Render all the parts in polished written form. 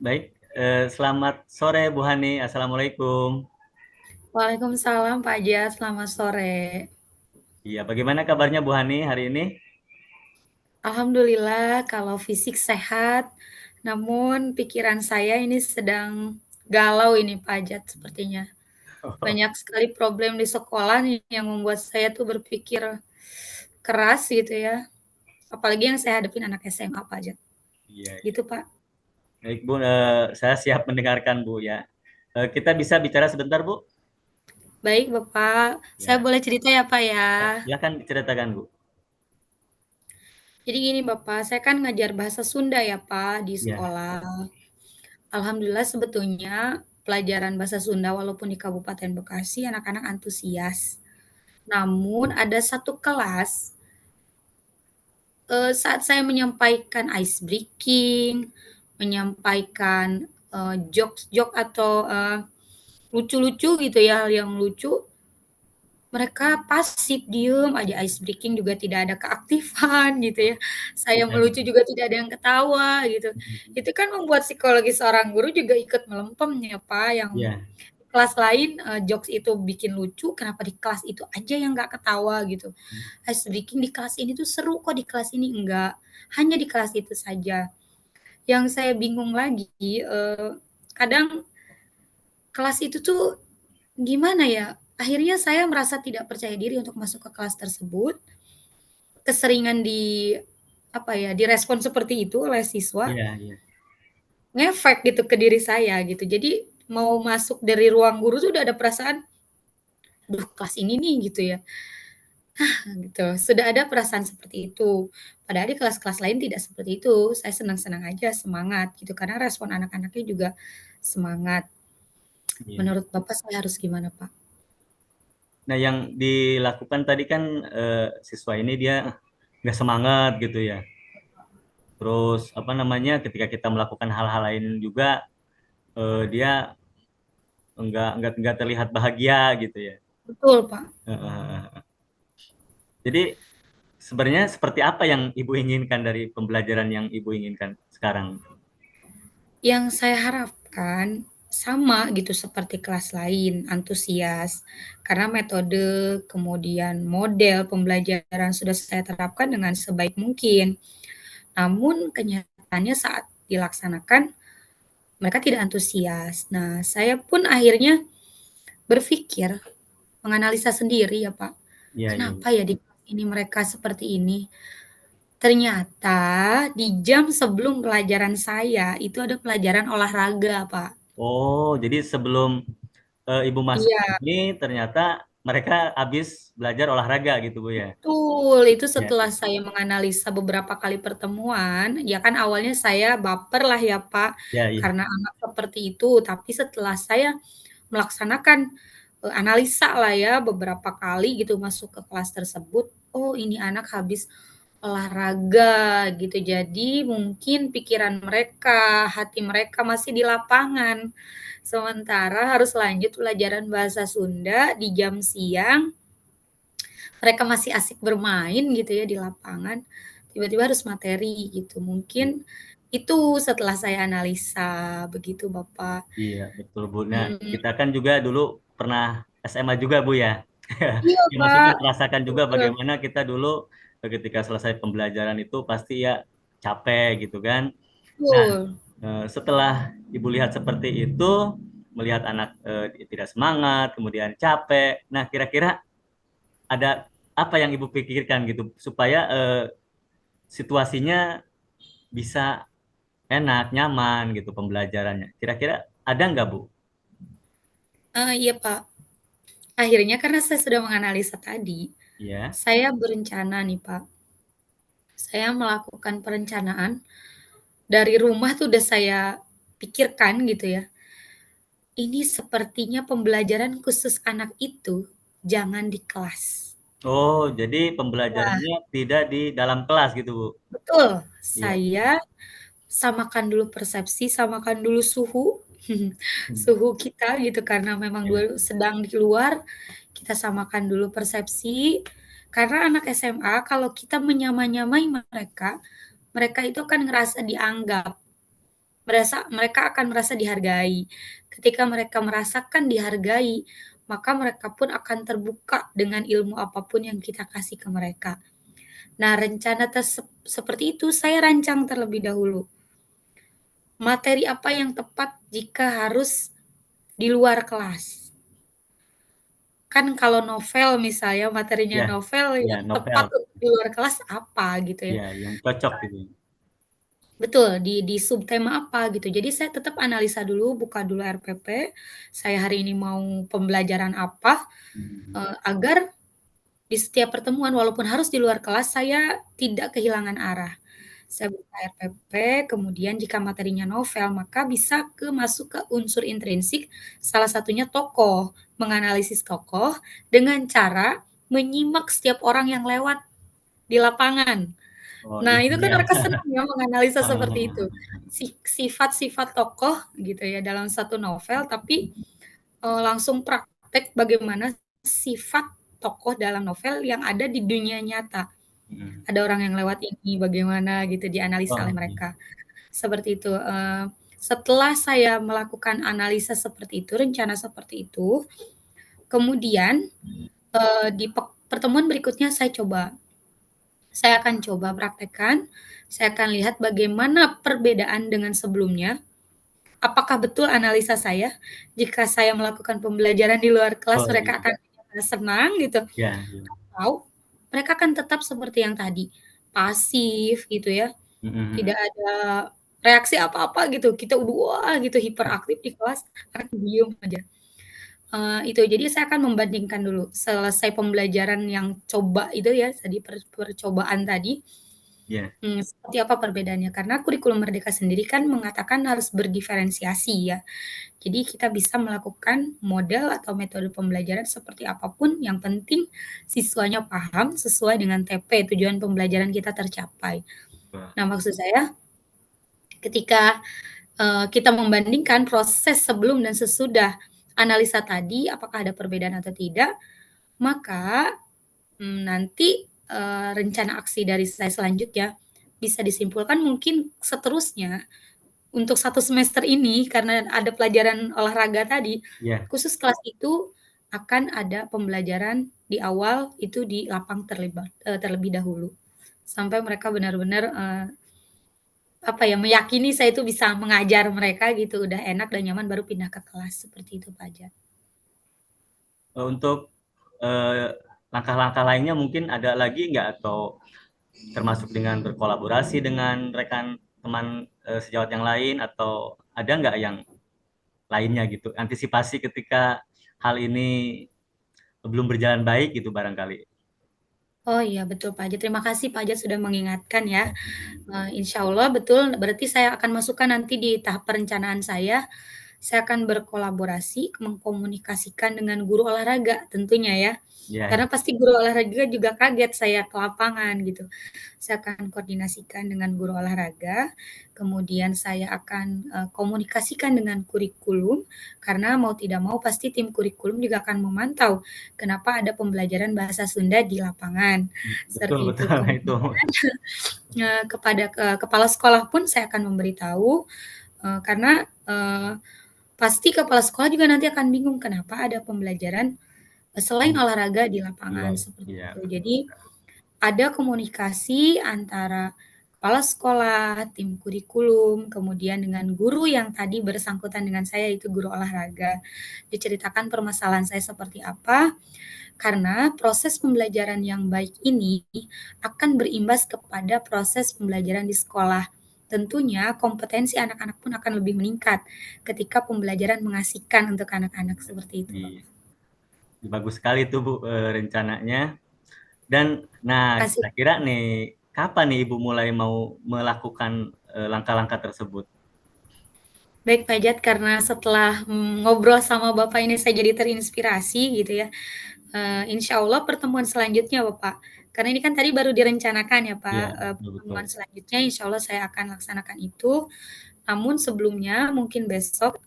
Baik, selamat sore Bu Hani. Assalamualaikum. Waalaikumsalam Pak Jas, selamat sore. Iya, bagaimana kabarnya Bu Hani hari ini? Alhamdulillah kalau fisik sehat, namun pikiran saya ini sedang galau ini Pak Jas sepertinya. Banyak sekali problem di sekolah nih yang membuat saya tuh berpikir keras gitu ya. Apalagi yang saya hadapin anak SMA Pak Jas. Iya, iya. Gitu Pak. Baik Bu, saya siap mendengarkan Bu ya. Kita bisa bicara sebentar Bu? Baik Bapak, saya Ya, boleh cerita ya Pak ya. silakan ceritakan Bu. Jadi gini Bapak, saya kan ngajar bahasa Sunda ya Pak di Ya, sekolah. Alhamdulillah sebetulnya pelajaran bahasa Sunda walaupun di Kabupaten Bekasi anak-anak antusias. Namun ada satu kelas, saat saya menyampaikan ice breaking, menyampaikan, jokes-jokes atau, lucu-lucu gitu ya, hal yang lucu, mereka pasif, diem aja, ice breaking juga tidak ada keaktifan gitu ya. Saya iya melucu gitu. juga tidak ada yang ketawa gitu. Itu kan membuat psikologi seorang guru juga ikut melempem ya, Pak, yang Iya, kelas lain, jokes itu bikin lucu, kenapa di kelas itu aja yang nggak ketawa gitu. Ice breaking di kelas ini tuh seru kok, di kelas ini enggak, hanya di kelas itu saja. Yang saya bingung lagi, kadang kelas itu tuh gimana ya, akhirnya saya merasa tidak percaya diri untuk masuk ke kelas tersebut, keseringan apa ya, direspon seperti itu oleh siswa, iya, iya. ngefek gitu ke diri saya gitu. Jadi mau masuk dari ruang guru tuh udah ada perasaan, "Duh kelas ini nih," gitu ya, gitu. Sudah ada perasaan seperti itu. Padahal di kelas-kelas lain tidak seperti itu, saya senang-senang aja, semangat gitu, karena respon anak-anaknya juga semangat. Iya. Menurut Bapak saya harus gimana, Pak? Nah, yang dilakukan tadi kan siswa ini dia nggak semangat gitu ya. Terus apa namanya? Ketika kita melakukan hal-hal lain juga, dia nggak terlihat bahagia gitu ya. Betul, Pak. Jadi sebenarnya seperti apa yang Ibu inginkan dari pembelajaran yang Ibu inginkan sekarang? Yang saya harapkan sama gitu seperti kelas lain, antusias. Karena metode, kemudian model pembelajaran sudah saya terapkan dengan sebaik mungkin. Namun kenyataannya saat dilaksanakan mereka tidak antusias. Nah, saya pun akhirnya berpikir, menganalisa sendiri ya Pak, Iya, iya, iya. kenapa ya di kelas ini mereka seperti ini? Ternyata di jam sebelum pelajaran saya itu ada pelajaran olahraga, Pak. Oh, jadi sebelum Ibu masuk Iya, ini ternyata mereka habis belajar olahraga gitu Bu ya? betul. Itu Iya, setelah iya, saya menganalisa beberapa kali pertemuan, ya kan awalnya saya baper lah ya, Pak, iya, iya. karena anak seperti itu. Tapi setelah saya melaksanakan, analisa lah ya beberapa kali gitu masuk ke kelas tersebut, oh ini anak habis olahraga gitu. Jadi mungkin pikiran mereka, hati mereka masih di lapangan. Sementara harus lanjut pelajaran bahasa Sunda di jam siang, mereka masih asik bermain gitu ya di lapangan, tiba-tiba harus materi gitu. Mungkin itu setelah saya analisa, begitu Bapak. Iya, betul Bu. Nah, Mmm, kita kan juga dulu pernah SMA juga Bu ya. iya Ya, maksudnya Pak, merasakan juga betul bagaimana kita dulu ketika selesai pembelajaran itu pasti ya capek gitu kan. Nah, betul. setelah Ibu lihat seperti itu, melihat anak tidak semangat, kemudian capek. Nah, kira-kira ada apa yang Ibu pikirkan gitu supaya situasinya bisa enak, nyaman gitu pembelajarannya. Kira-kira ada nggak Bu? Iya Pak, akhirnya karena saya sudah menganalisa tadi, Iya, saya berencana nih Pak, saya melakukan perencanaan dari rumah tuh udah saya pikirkan gitu ya, ini sepertinya pembelajaran khusus anak itu jangan di kelas. oh, jadi Nah, pembelajarannya tidak di dalam kelas gitu, Bu? betul, Iya. saya samakan dulu persepsi, samakan dulu suhu, Hmm. suhu kita gitu karena memang Iya. sedang di luar, kita samakan dulu persepsi, karena anak SMA kalau kita menyamai-nyamai mereka, mereka itu kan ngerasa dianggap. mereka akan merasa dihargai. Ketika mereka merasakan dihargai, maka mereka pun akan terbuka dengan ilmu apapun yang kita kasih ke mereka. Nah, rencana seperti itu saya rancang terlebih dahulu. Materi apa yang tepat jika harus di luar kelas. Kan kalau novel misalnya materinya Ya, novel ya yang novel, tepat di luar kelas apa gitu ya. ya yang cocok gitu. Betul, di subtema apa gitu. Jadi saya tetap analisa dulu, buka dulu RPP, saya hari ini mau pembelajaran apa, Hmm. agar di setiap pertemuan walaupun harus di luar kelas, saya tidak kehilangan arah. Saya buka RPP, kemudian jika materinya novel, maka bisa masuk ke unsur intrinsik, salah satunya tokoh, menganalisis tokoh dengan cara menyimak setiap orang yang lewat di lapangan. Oh Nah, itu kan iya. mereka senang ya menganalisa seperti itu. Ah, Sifat-sifat tokoh gitu ya dalam satu novel, tapi langsung praktek bagaimana sifat tokoh dalam novel yang ada di dunia nyata. hmm. Ada orang yang lewat ini bagaimana gitu dianalisa oleh Oh, iya. mereka. Seperti itu. Setelah saya melakukan analisa seperti itu, rencana seperti itu, kemudian di pertemuan berikutnya saya akan coba praktekkan, saya akan lihat bagaimana perbedaan dengan sebelumnya. Apakah betul analisa saya, jika saya melakukan pembelajaran di luar kelas Oh mereka iya. akan senang gitu, Ya, ya. atau mereka akan tetap seperti yang tadi, pasif gitu ya, Hmm. tidak ada reaksi apa-apa gitu, kita udah wah gitu hiperaktif di kelas, mereka diem aja. Itu, jadi saya akan membandingkan dulu, selesai pembelajaran yang coba itu ya, tadi percobaan tadi, Ya. seperti apa perbedaannya, karena kurikulum Merdeka sendiri kan mengatakan harus berdiferensiasi ya. Jadi kita bisa melakukan model atau metode pembelajaran seperti apapun, yang penting siswanya paham sesuai dengan TP, tujuan pembelajaran kita tercapai. Wah. Nah, maksud saya ketika kita membandingkan proses sebelum dan sesudah analisa tadi, apakah ada perbedaan atau tidak, maka nanti rencana aksi dari saya selanjutnya bisa disimpulkan mungkin seterusnya untuk 1 semester ini karena ada pelajaran olahraga tadi, Ya. khusus kelas itu akan ada pembelajaran di awal itu di lapang terlebih dahulu. Sampai mereka benar-benar, apa ya, meyakini saya itu bisa mengajar mereka gitu, udah enak dan nyaman baru pindah ke kelas, seperti itu Pak Jan. Untuk eh, langkah-langkah lainnya mungkin ada lagi nggak, atau termasuk dengan berkolaborasi dengan rekan teman sejawat yang lain, atau ada nggak yang lainnya gitu, antisipasi ketika hal ini belum berjalan baik gitu barangkali. Oh iya betul Pak Jan, terima kasih Pak Jan sudah mengingatkan ya. Insya Allah betul, berarti saya akan masukkan nanti di tahap perencanaan saya akan berkolaborasi, mengkomunikasikan dengan guru olahraga tentunya ya. Ya. Karena pasti guru olahraga juga kaget saya ke lapangan gitu. Saya akan koordinasikan dengan guru olahraga, kemudian saya akan komunikasikan dengan kurikulum, karena mau tidak mau pasti tim kurikulum juga akan memantau kenapa ada pembelajaran bahasa Sunda di lapangan. Betul Seperti itu. betul itu. Kemudian kepada kepala sekolah pun saya akan memberitahu, karena pasti kepala sekolah juga nanti akan bingung kenapa ada pembelajaran selain olahraga di Di lapangan luar. seperti Iya, itu. betul. Jadi ada komunikasi antara kepala sekolah, tim kurikulum, kemudian dengan guru yang tadi bersangkutan dengan saya itu guru olahraga. Diceritakan permasalahan saya seperti apa, karena proses pembelajaran yang baik ini akan berimbas kepada proses pembelajaran di sekolah. Tentunya kompetensi anak-anak pun akan lebih meningkat ketika pembelajaran mengasihkan untuk anak-anak seperti itu, Pak. Iya. Bagus sekali tuh Bu, rencananya. Dan nah, Terima kasih. kira-kira nih kapan nih Ibu mulai mau melakukan langkah-langkah tersebut? Baik Pak Jat, karena setelah ngobrol sama Bapak ini saya jadi terinspirasi gitu ya. Insya Allah pertemuan selanjutnya Bapak, karena ini kan tadi baru direncanakan ya Pak, Iya, betul betul. pertemuan selanjutnya insya Allah saya akan laksanakan itu. Namun sebelumnya mungkin besok,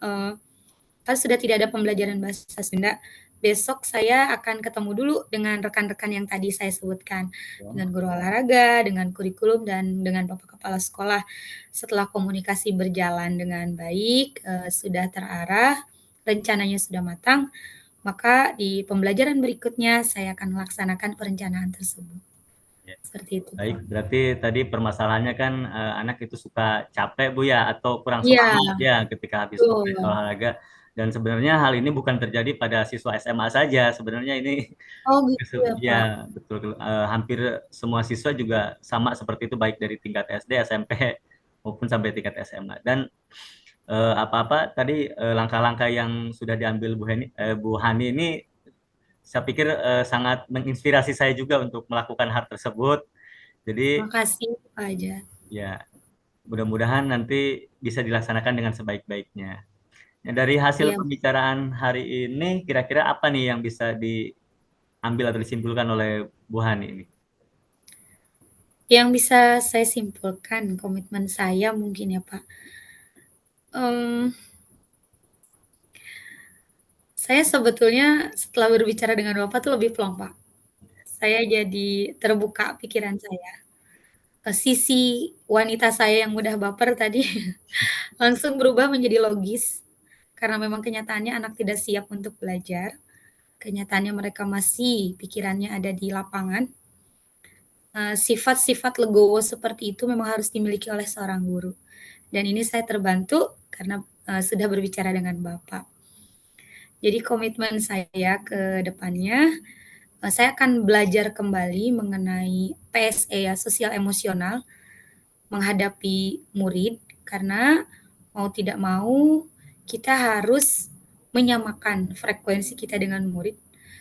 kan sudah tidak ada pembelajaran bahasa Sunda, besok saya akan ketemu dulu dengan rekan-rekan yang tadi saya sebutkan, Ya. dengan guru olahraga, dengan kurikulum, dan dengan Bapak Kepala Sekolah. Setelah komunikasi berjalan dengan baik, sudah terarah, rencananya sudah matang, maka di pembelajaran berikutnya saya akan melaksanakan perencanaan tersebut. Ya. Seperti itu, Baik, Pak. berarti tadi permasalahannya kan anak itu suka capek Bu ya, atau kurang Iya, semangat ya ketika habis betul. olahraga. Dan sebenarnya hal ini bukan terjadi pada siswa SMA saja. Sebenarnya ini Oh gitu ya, ya Pak. betul. Hampir semua siswa juga sama seperti itu, baik dari tingkat SD, SMP maupun sampai tingkat SMA. Dan apa-apa tadi langkah-langkah yang sudah diambil Bu Hani ini, saya pikir sangat menginspirasi saya juga untuk melakukan hal tersebut. Jadi Makasih, Pak Aja. ya, mudah-mudahan nanti bisa dilaksanakan dengan sebaik-baiknya. Ya, dari hasil Iya, pembicaraan hari ini, kira-kira apa nih yang bisa diambil atau disimpulkan oleh Bu Hani ini? yang bisa saya simpulkan komitmen saya mungkin ya Pak. Em, saya sebetulnya setelah berbicara dengan Bapak tuh lebih plong Pak. Saya jadi terbuka pikiran saya. Sisi wanita saya yang mudah baper tadi langsung berubah menjadi logis karena memang kenyataannya anak tidak siap untuk belajar. Kenyataannya mereka masih pikirannya ada di lapangan. Sifat-sifat legowo seperti itu memang harus dimiliki oleh seorang guru. Dan ini saya terbantu karena sudah berbicara dengan Bapak. Jadi komitmen saya ke depannya, saya akan belajar kembali mengenai PSE ya, sosial emosional, menghadapi murid, karena mau tidak mau kita harus menyamakan frekuensi kita dengan murid.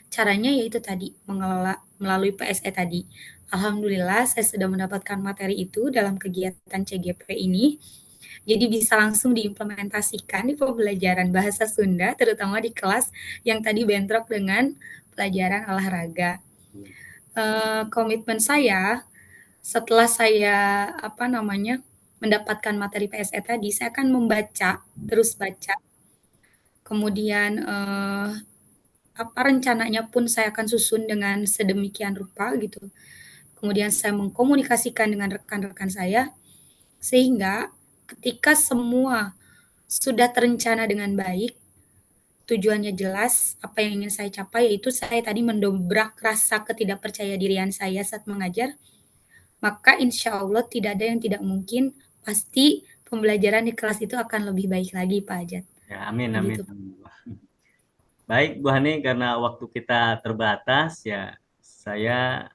Caranya yaitu tadi, mengelola melalui PSE tadi. Alhamdulillah saya sudah mendapatkan materi itu dalam kegiatan CGP ini. Jadi bisa langsung diimplementasikan di pembelajaran bahasa Sunda, terutama di kelas yang tadi bentrok dengan pelajaran olahraga. Komitmen saya setelah saya mendapatkan materi PSE tadi, saya akan membaca, terus baca. Kemudian apa rencananya pun saya akan susun dengan sedemikian rupa gitu. Kemudian saya mengkomunikasikan dengan rekan-rekan saya sehingga ketika semua sudah terencana dengan baik, tujuannya jelas, apa yang ingin saya capai yaitu saya tadi mendobrak rasa ketidakpercaya dirian saya saat mengajar, maka insya Allah tidak ada yang tidak mungkin, pasti pembelajaran di kelas itu akan lebih baik lagi Pak Ajat. Ya, amin, amin. Begitu. Baik, Bu Hani, karena waktu kita terbatas, ya saya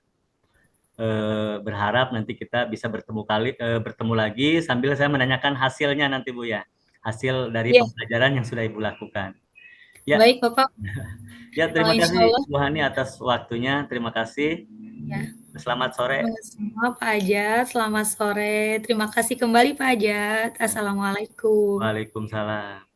berharap nanti kita bisa bertemu lagi sambil saya menanyakan hasilnya nanti Bu ya, hasil dari Iya, pembelajaran yang sudah Ibu lakukan. Ya, baik Bapak. ya terima Insya kasih Allah Bu Hani atas waktunya. Terima kasih. ya. Selamat sore. Sama-sama Pak Ajat, selamat sore. Terima kasih kembali Pak Ajat. Ya. Assalamualaikum. Waalaikumsalam.